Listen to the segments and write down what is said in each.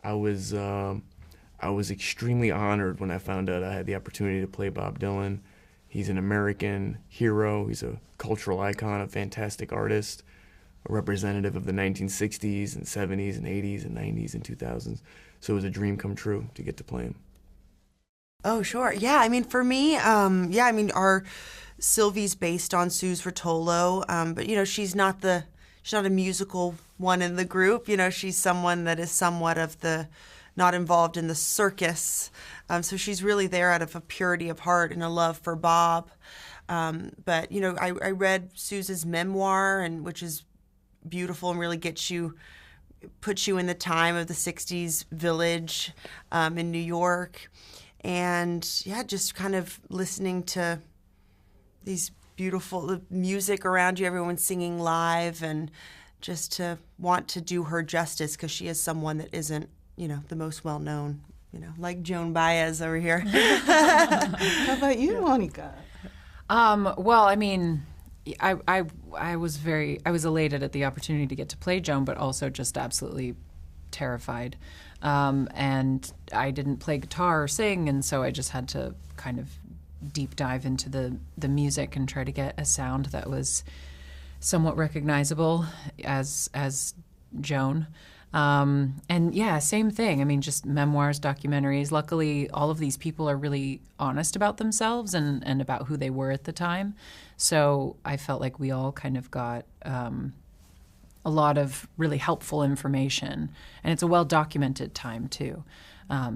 I was extremely honored when I found out I had the opportunity to play Bob Dylan. He's an American hero. He's a cultural icon, a fantastic artist, a representative of the 1960s and 70s and 80s and 90s and 2000s. So it was a dream come true to get to play him. Oh, sure. Yeah, I mean, for me, our Sylvie's based on Suze Rotolo, but, she's not a musical one in the group. She's someone that is somewhat of not involved in the circus. So she's really there out of a purity of heart and a love for Bob. But, I read Suze's memoir, which is beautiful and really puts you in the time of the 60s village in New York. And yeah, just kind of listening to these beautiful music around you, everyone singing live, and just to want to do her justice because she is someone that isn't, the most well known, like Joan Baez over here. How about you, Monica? Well, I mean, I was elated at the opportunity to get to play Joan, but also just absolutely terrified. And I didn't play guitar or sing, and so I just had to kind of deep dive into the music and try to get a sound that was somewhat recognizable as Joan. And yeah, same thing. I mean, just memoirs, documentaries. Luckily, all of these people are really honest about themselves and about who they were at the time. So I felt like we all kind of got a lot of really helpful information. And it's a well-documented time, too.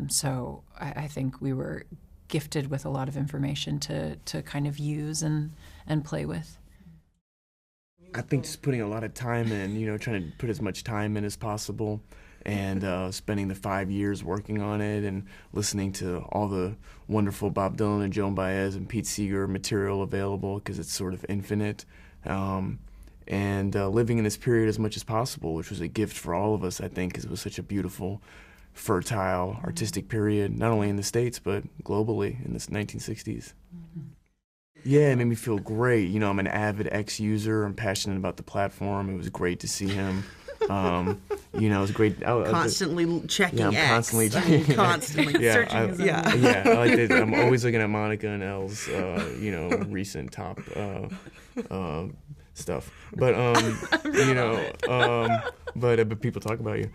So I think we were gifted with a lot of information to kind of use and play with. I think just putting a lot of time in, trying to put as much time in as possible, and spending the 5 years working on it and listening to all the wonderful Bob Dylan and Joan Baez and Pete Seeger material available because it's sort of infinite, and living in this period as much as possible, which was a gift for all of us, I think, because it was such a beautiful, fertile, artistic period, not only in the States, but globally in the 1960s. Mm-hmm. Yeah, it made me feel great. I'm an avid X user. I'm passionate about the platform. It was great to see him. It was great. Constantly checking I'm X. Constantly checking constantly searching. I like it. I'm always looking at Monica and Elle's, recent top stuff. But but people talk about you.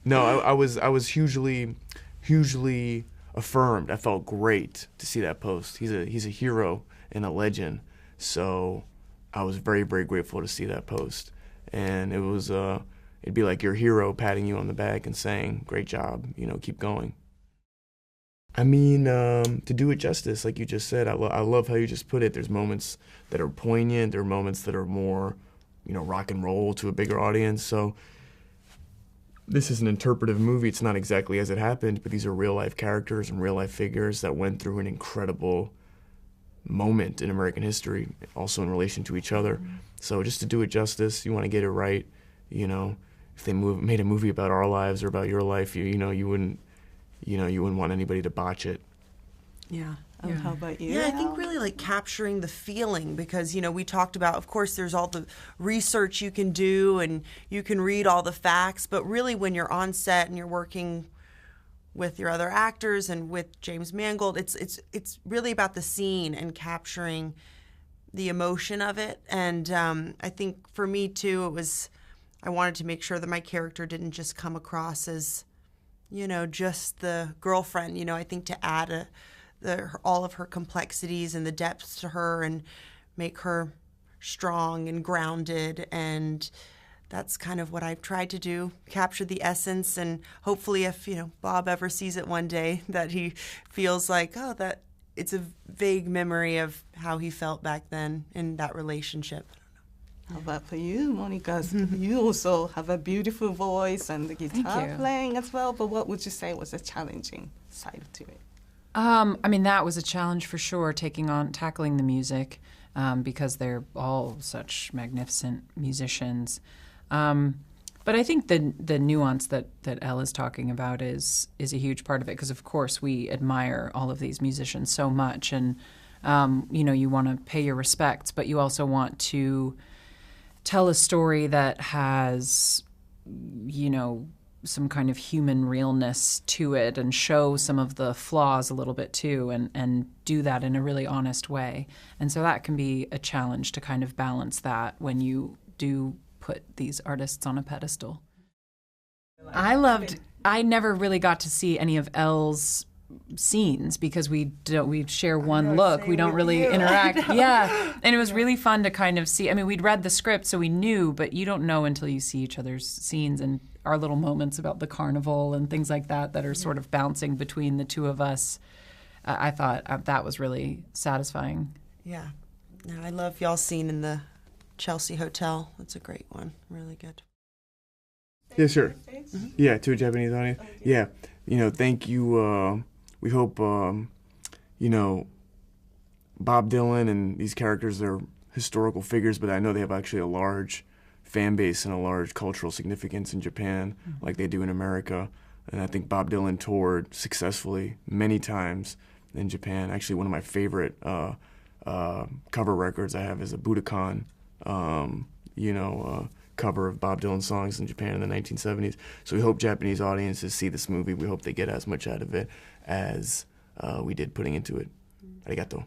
I was hugely affirmed. I felt great to see that post. He's a hero and a legend. So I was very, very grateful to see that post. And it was it'd be like your hero patting you on the back and saying, "Great job, keep going." I mean, to do it justice, like you just said, I love how you just put it. There's moments that are poignant. There are moments that are more, rock and roll to a bigger audience. So this is an interpretive movie. It's not exactly as it happened, but these are real-life characters and real-life figures that went through an incredible moment in American history, also in relation to each other. Mm-hmm. So just to do it justice, you want to get it right. If they made a movie about our lives or about your life, you wouldn't want anybody to botch it. Yeah. How about you? Yeah, I think really like capturing the feeling because, we talked about, of course, there's all the research you can do and you can read all the facts, but really when you're on set and you're working with your other actors and with James Mangold, it's really about the scene and capturing the emotion of it. And I think for me, too, I wanted to make sure that my character didn't just come across as, just the girlfriend. I think to add all of her complexities and the depths to her and make her strong and grounded. And that's kind of what I've tried to do, capture the essence. And hopefully if, Bob ever sees it one day, that he feels like, that it's a vague memory of how he felt back then in that relationship. How about for you, Monica? You also have a beautiful voice and the guitar playing as well, but what would you say was a challenging side to it? That was a challenge for sure, tackling the music, because they're all such magnificent musicians. But I think the nuance that Elle is talking about is a huge part of it, because of course we admire all of these musicians so much, and you want to pay your respects, but you also want to tell a story that has, some kind of human realness to it and show some of the flaws a little bit too, and do that in a really honest way. And so that can be a challenge to kind of balance that when you do put these artists on a pedestal. I never really got to see any of Elle's scenes because we share one look. We don't really interact. Yeah. And it was really fun to kind of see. I mean, we'd read the script, so we knew, but you don't know until you see each other's scenes and our little moments about the carnival and things like that are sort of bouncing between the two of us. I thought that was really satisfying. Yeah. No, I love y'all's scene in the Chelsea Hotel. That's a great one. Really good. Yeah, sure. Mm-hmm. Yeah, to a Japanese audience. Yeah. Thank you. We hope, Bob Dylan and these characters are historical figures, but I know they have actually a large fan base and a large cultural significance in Japan, like they do in America. And I think Bob Dylan toured successfully many times in Japan. Actually, one of my favorite cover records I have is a Budokan, cover of Bob Dylan songs in Japan in the 1970s. So we hope Japanese audiences see this movie. We hope they get as much out of it as we did putting into it. Arigato.